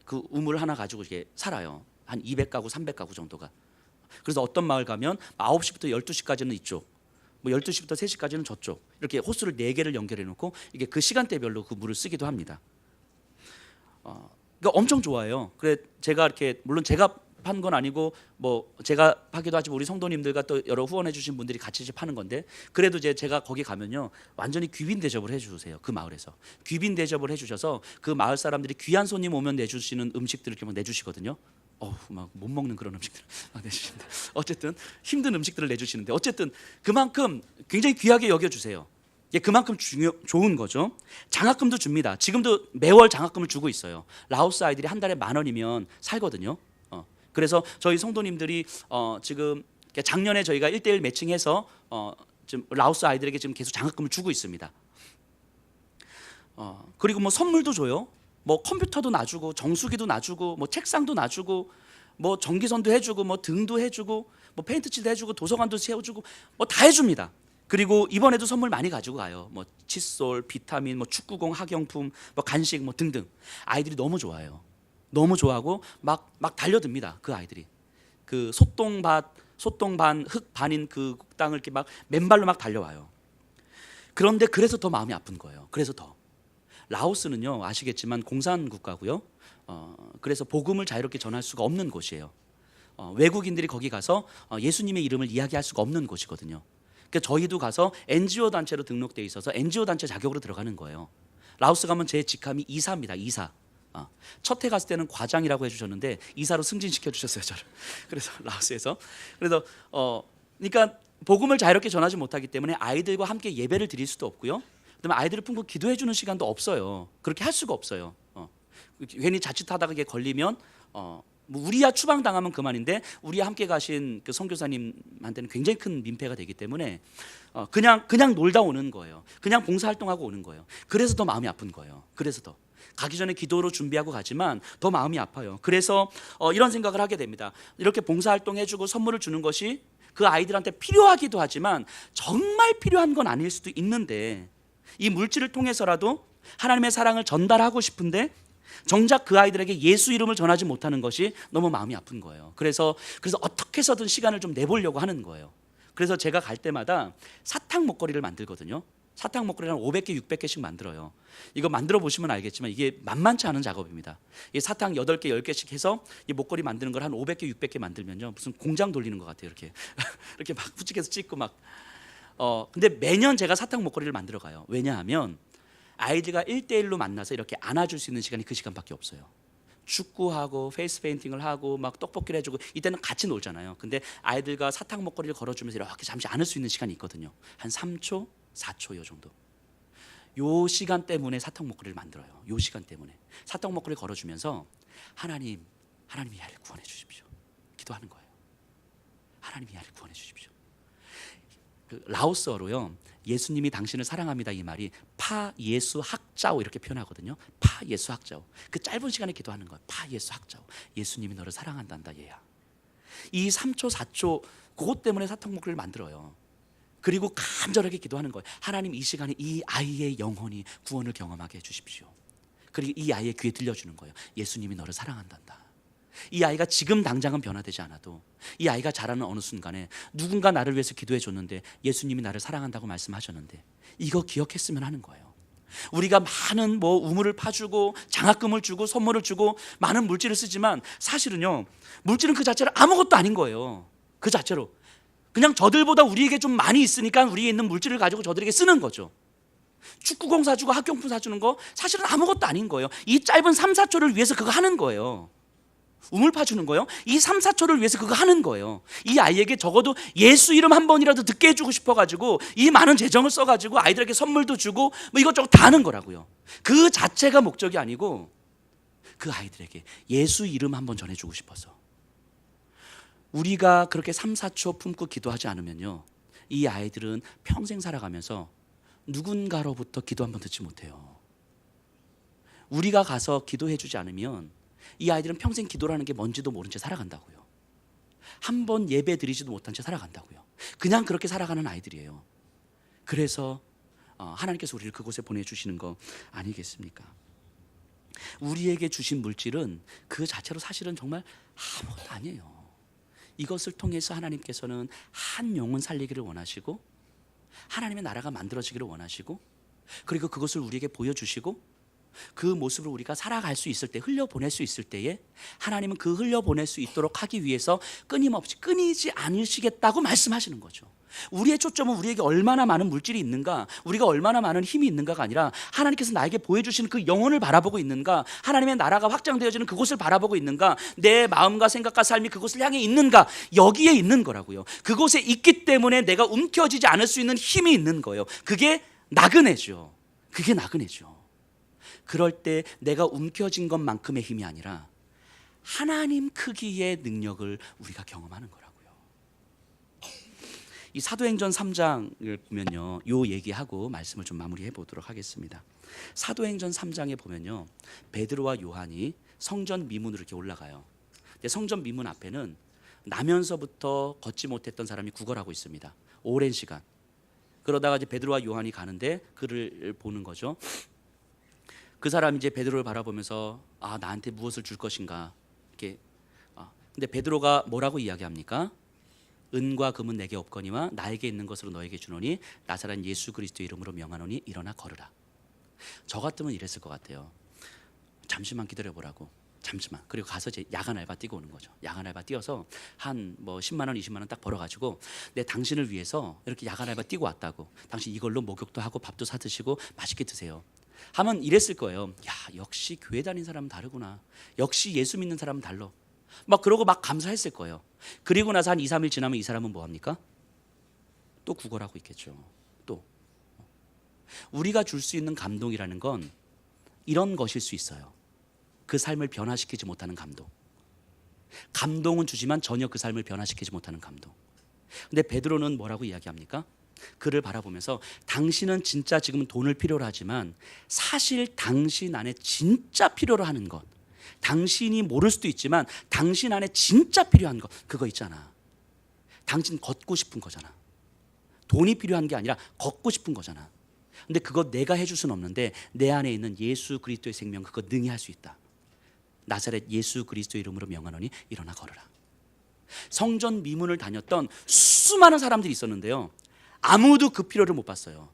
그 우물 하나 가지고 이렇게 살아요. 한 200가구, 300가구 정도가. 그래서 어떤 마을 가면 9시부터 12시까지는 이쪽, 12시부터 3시까지는 저쪽, 이렇게 호수를 4개를 연결해 놓고 이게 그 시간대별로 그 물을 쓰기도 합니다. 그러니까 엄청 좋아해요. 그래 제가 이렇게, 물론 제가 판 건 아니고 제가 하기도 하지만 우리 성도님들과 또 여러 후원해 주신 분들이 같이 파는 건데, 그래도 제가 거기 가면요, 완전히 귀빈 대접을 해주세요. 그 마을에서 귀빈 대접을 해주셔서 그 마을 사람들이 귀한 손님 오면 내주시는 음식들을 이렇게 막 내주시거든요. 막 못 먹는 그런 음식들 막 내주시는데, 어쨌든 힘든 음식들을 내주시는데, 어쨌든 그만큼 굉장히 귀하게 여겨주세요. 이게 그만큼 좋은 거죠. 장학금도 줍니다. 지금도 매월 장학금을 주고 있어요. 라오스 아이들이 한 달에 10,000원이면 살거든요. 그래서 저희 성도님들이 지금 작년에 저희가 1:1 매칭해서 지금 라오스 아이들에게 지금 계속 장학금을 주고 있습니다. 그리고 선물도 줘요. 컴퓨터도 놔주고, 정수기도 놔주고, 책상도 놔주고, 전기선도 해주고, 등도 해주고, 페인트칠도 해주고, 도서관도 세워주고, 다 해줍니다. 그리고 이번에도 선물 많이 가지고 가요. 칫솔, 비타민, 축구공, 학용품, 간식 등등. 아이들이 너무 좋아해요. 너무 좋아하고 막 달려듭니다. 그 아이들이 그 소똥반 흙 반인 그 땅을 이렇게 막 맨발로 막 달려와요. 그런데 그래서 더 마음이 아픈 거예요. 그래서 더, 라오스는요, 아시겠지만 공산 국가고요. 그래서 복음을 자유롭게 전할 수가 없는 곳이에요. 외국인들이 거기 가서 예수님의 이름을 이야기할 수가 없는 곳이거든요. 그러니까 저희도 가서 NGO 단체로 등록돼 있어서 NGO 단체 자격으로 들어가는 거예요. 라오스 가면 제 직함이 이사입니다. 이사. 첫 해 갔을 때는 과장이라고 해주셨는데 이사로 승진시켜 주셨어요, 저를. 그래서 라오스에서. 그래서 그러니까 복음을 자유롭게 전하지 못하기 때문에 아이들과 함께 예배를 드릴 수도 없고요. 그다음에 아이들을 품고 기도해 주는 시간도 없어요. 그렇게 할 수가 없어요. 괜히 자칫하다가 이게 걸리면 우리야 추방당하면 그만인데, 우리와 함께 가신 그 선교사님한테는 굉장히 큰 민폐가 되기 때문에 그냥 놀다 오는 거예요. 그냥 봉사활동하고 오는 거예요. 그래서 더 마음이 아픈 거예요. 그래서 더 가기 전에 기도로 준비하고 가지만 더 마음이 아파요. 그래서 이런 생각을 하게 됩니다. 이렇게 봉사활동 해주고 선물을 주는 것이 그 아이들한테 필요하기도 하지만 정말 필요한 건 아닐 수도 있는데, 이 물질을 통해서라도 하나님의 사랑을 전달하고 싶은데 정작 그 아이들에게 예수 이름을 전하지 못하는 것이 너무 마음이 아픈 거예요. 그래서 어떻게 해서든 시간을 좀 내보려고 하는 거예요. 그래서 제가 갈 때마다 사탕 목걸이를 만들거든요. 사탕 목걸이를 한 500개, 600개씩 만들어요. 이거 만들어 보시면 알겠지만 이게 만만치 않은 작업입니다. 이 사탕 8개, 10개씩 해서 이 목걸이 만드는 걸 한 500개, 600개 만들면요, 무슨 공장 돌리는 것 같아요. 이렇게 이렇게 막 부직해서 찍고 막. 근데 매년 제가 사탕 목걸이를 만들어 가요. 왜냐하면 아이들과 1:1로 만나서 이렇게 안아줄 수 있는 시간이 그 시간밖에 없어요. 축구하고 페이스 페인팅을 하고 막 떡볶이를 해주고 이때는 같이 놀잖아요. 근데 아이들과 사탕 먹거리를 걸어주면서 이렇게 잠시 안을 수 있는 시간이 있거든요. 한 3초, 4초 요 정도. 요 시간 때문에 사탕 먹거리를 만들어요. 요 시간 때문에 사탕 먹거리를 걸어주면서 하나님 이 아이를 구원해 주십시오. 기도하는 거예요. 하나님 이 아이를 구원해 주십시오. 그 라오스어로요, 예수님이 당신을 사랑합니다 이 말이 파 예수 학자오 이렇게 표현하거든요. 파 예수 학자오. 그 짧은 시간에 기도하는 거예요. 파 예수 학자오. 예수님이 너를 사랑한단다 얘야. 이 3초 4초 그것 때문에 사탕 먹거리를 만들어요. 그리고 간절하게 기도하는 거예요. 하나님 이 시간에 이 아이의 영혼이 구원을 경험하게 해주십시오. 그리고 이 아이의 귀에 들려주는 거예요. 예수님이 너를 사랑한단다. 이 아이가 지금 당장은 변화되지 않아도 이 아이가 자라는 어느 순간에 누군가 나를 위해서 기도해 줬는데 예수님이 나를 사랑한다고 말씀하셨는데 이거 기억했으면 하는 거예요. 우리가 많은 우물을 파주고 장학금을 주고 선물을 주고 많은 물질을 쓰지만 사실은요, 물질은 그 자체로 아무것도 아닌 거예요. 그 자체로 그냥 저들보다 우리에게 좀 많이 있으니까 우리에 있는 물질을 가지고 저들에게 쓰는 거죠. 축구공 사주고 학용품 사주는 거 사실은 아무것도 아닌 거예요. 이 짧은 3, 4초를 위해서 그거 하는 거예요. 우물 파주는 거예요. 이 3, 4초를 위해서 그거 하는 거예요. 이 아이에게 적어도 예수 이름 한 번이라도 듣게 해주고 싶어가지고 이 많은 재정을 써가지고 아이들에게 선물도 주고 이것저것 다 하는 거라고요. 그 자체가 목적이 아니고 그 아이들에게 예수 이름 한 번 전해주고 싶어서. 우리가 그렇게 3, 4초 품고 기도하지 않으면요, 이 아이들은 평생 살아가면서 누군가로부터 기도 한 번 듣지 못해요. 우리가 가서 기도해 주지 않으면 이 아이들은 평생 기도라는 게 뭔지도 모른 채 살아간다고요. 한 번 예배 드리지도 못한 채 살아간다고요. 그냥 그렇게 살아가는 아이들이에요. 그래서 하나님께서 우리를 그곳에 보내주시는 거 아니겠습니까? 우리에게 주신 물질은 그 자체로 사실은 정말 아무것도 아니에요. 이것을 통해서 하나님께서는 한 영혼 살리기를 원하시고 하나님의 나라가 만들어지기를 원하시고 그리고 그것을 우리에게 보여주시고 그 모습을 우리가 살아갈 수 있을 때, 흘려보낼 수 있을 때에 하나님은 그 흘려보낼 수 있도록 하기 위해서 끊임없이 끊이지 않으시겠다고 말씀하시는 거죠. 우리의 초점은 우리에게 얼마나 많은 물질이 있는가, 우리가 얼마나 많은 힘이 있는가가 아니라 하나님께서 나에게 보여주시는 그 영혼을 바라보고 있는가, 하나님의 나라가 확장되어지는 그곳을 바라보고 있는가, 내 마음과 생각과 삶이 그곳을 향해 있는가, 여기에 있는 거라고요. 그곳에 있기 때문에 내가 움켜쥐지 않을 수 있는 힘이 있는 거예요. 그게 나그네죠. 그게 나그네죠. 그럴 때 내가 움켜쥔 것만큼의 힘이 아니라 하나님 크기의 능력을 우리가 경험하는 거라고요. 이 사도행전 3장을 보면요, 요 얘기하고 말씀을 좀 마무리해 보도록 하겠습니다. 사도행전 3장에 보면요, 베드로와 요한이 성전 미문으로 이렇게 올라가요. 근데 성전 미문 앞에는 나면서부터 걷지 못했던 사람이 구걸하고 있습니다. 오랜 시간. 그러다가 이제 베드로와 요한이 가는데 그를 보는 거죠. 그 사람이 이제 베드로를 바라보면서 나한테 무엇을 줄 것인가 이렇게. 근데 베드로가 뭐라고 이야기합니까? 은과 금은 내게 없거니와 나에게 있는 것으로 너에게 주노니 나사렛 예수 그리스도의 이름으로 명하노니 일어나 걸으라. 저 같으면 이랬을 것 같아요. 잠시만 기다려보라고. 잠시만. 그리고 가서 이제 야간 알바 뛰고 오는 거죠. 야간 알바 뛰어서 한 10만 원, 20만 원 딱 벌어가지고 내 당신을 위해서 이렇게 야간 알바 뛰고 왔다고. 당신 이걸로 목욕도 하고 밥도 사 드시고 맛있게 드세요. 하면 이랬을 거예요. 야, 역시 교회 다닌 사람은 다르구나. 역시 예수 믿는 사람은 달라. 막 그러고 막 감사했을 거예요. 그리고 나서 한 2, 3일 지나면 이 사람은 뭐 합니까? 또 구걸하고 있겠죠. 또 우리가 줄 수 있는 감동이라는 건 이런 것일 수 있어요. 그 삶을 변화시키지 못하는 감동. 감동은 주지만 전혀 그 삶을 변화시키지 못하는 감동. 근데 베드로는 뭐라고 이야기합니까? 그를 바라보면서 당신은 진짜 지금은 돈을 필요로 하지만 사실 당신 안에 진짜 필요로 하는 것, 당신이 모를 수도 있지만 당신 안에 진짜 필요한 것, 그거 있잖아. 당신 걷고 싶은 거잖아. 돈이 필요한 게 아니라 걷고 싶은 거잖아. 근데 그거 내가 해줄 수는 없는데 내 안에 있는 예수 그리스도의 생명, 그거 능히 할 수 있다. 나사렛 예수 그리스도의 이름으로 명하노니 일어나 걸으라. 성전 미문을 다녔던 수많은 사람들이 있었는데요, 아무도 그 필요를 못 봤어요.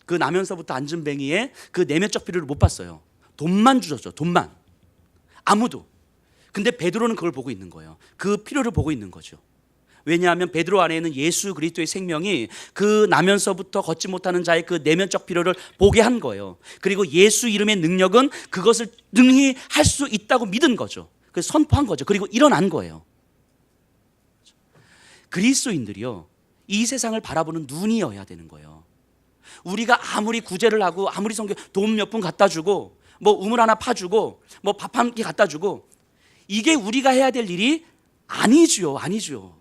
그 나면서부터 앉은뱅이의 그 내면적 필요를 못 봤어요. 돈만 주셨죠. 돈만. 아무도. 근데 베드로는 그걸 보고 있는 거예요. 그 필요를 보고 있는 거죠. 왜냐하면 베드로 안에 있는 예수 그리스도의 생명이 그 나면서부터 걷지 못하는 자의 그 내면적 필요를 보게 한 거예요. 그리고 예수 이름의 능력은 그것을 능히 할 수 있다고 믿은 거죠. 그래서 선포한 거죠. 그리고 일어난 거예요. 그리스도인들이요, 이 세상을 바라보는 눈이어야 되는 거예요. 우리가 아무리 구제를 하고 아무리 성경 돈 몇 푼 갖다 주고 뭐 우물 하나 파주고 뭐 밥 한 끼 갖다 주고 이게 우리가 해야 될 일이 아니죠.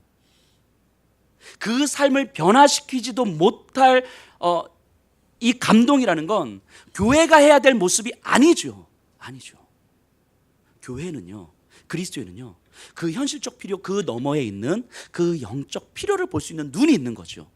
그 삶을 변화시키지도 못할 이 감동이라는 건 교회가 해야 될 모습이 아니죠. 교회는요, 그리스도에는요, 그 현실적 필요 그 너머에 있는 그 영적 필요를 볼 수 있는 눈이 있는 거죠.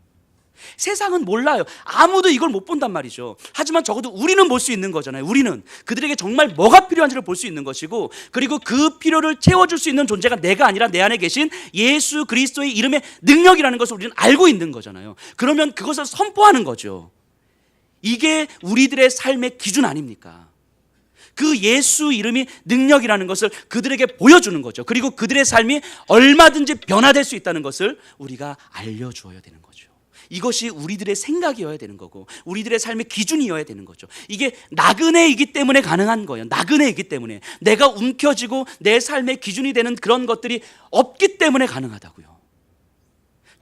세상은 몰라요. 아무도 이걸 못 본단 말이죠. 하지만 적어도 우리는 볼 수 있는 거잖아요. 우리는 그들에게 정말 뭐가 필요한지를 볼 수 있는 것이고, 그리고 그 필요를 채워줄 수 있는 존재가 내가 아니라 내 안에 계신 예수 그리스도의 이름의 능력이라는 것을 우리는 알고 있는 거잖아요. 그러면 그것을 선포하는 거죠. 이게 우리들의 삶의 기준 아닙니까? 그 예수 이름이 능력이라는 것을 그들에게 보여주는 거죠. 그리고 그들의 삶이 얼마든지 변화될 수 있다는 것을 우리가 알려주어야 되는 거죠. 이것이 우리들의 생각이어야 되는 거고 우리들의 삶의 기준이어야 되는 거죠. 이게 나그네이기 때문에 가능한 거예요. 나그네이기 때문에 내가 움켜쥐고 내 삶의 기준이 되는 그런 것들이 없기 때문에 가능하다고요.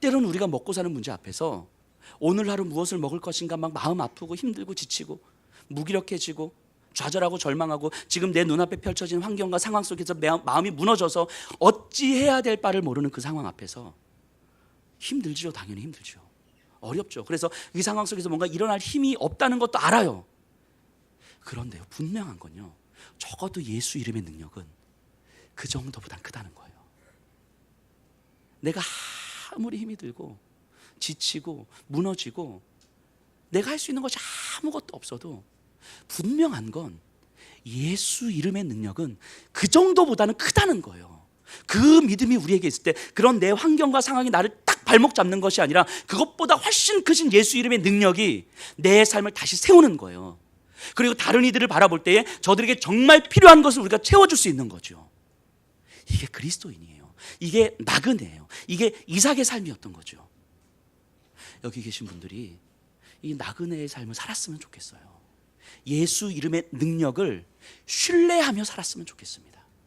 때로는 우리가 먹고 사는 문제 앞에서 오늘 하루 무엇을 먹을 것인가 막 마음 아프고 힘들고 지치고 무기력해지고 좌절하고 절망하고 지금 내 눈앞에 펼쳐진 환경과 상황 속에서 마음이 무너져서 어찌해야 될 바를 모르는 그 상황 앞에서 힘들지요. 당연히 힘들죠. 어렵죠. 그래서 이 상황 속에서 뭔가 일어날 힘이 없다는 것도 알아요. 그런데요, 분명한 건요, 적어도 예수 이름의 능력은 그 정도보단 크다는 거예요. 내가 아무리 힘이 들고 지치고 무너지고 내가 할 수 있는 것이 아무것도 없어도 분명한 건 예수 이름의 능력은 그 정도보다는 크다는 거예요. 그 믿음이 우리에게 있을 때 그런 내 환경과 상황이 나를 딱 발목 잡는 것이 아니라 그것보다 훨씬 크신 예수 이름의 능력이 내 삶을 다시 세우는 거예요. 그리고 다른 이들을 바라볼 때에 저들에게 정말 필요한 것을 우리가 채워줄 수 있는 거죠. 이게 그리스도인이에요. 이게 나그네예요. 이게 이삭의 삶이었던 거죠. 여기 계신 분들이 이 나그네의 삶을 살았으면 좋겠어요. 예수 이름의 능력을 신뢰하며 살았으면 좋겠습니다.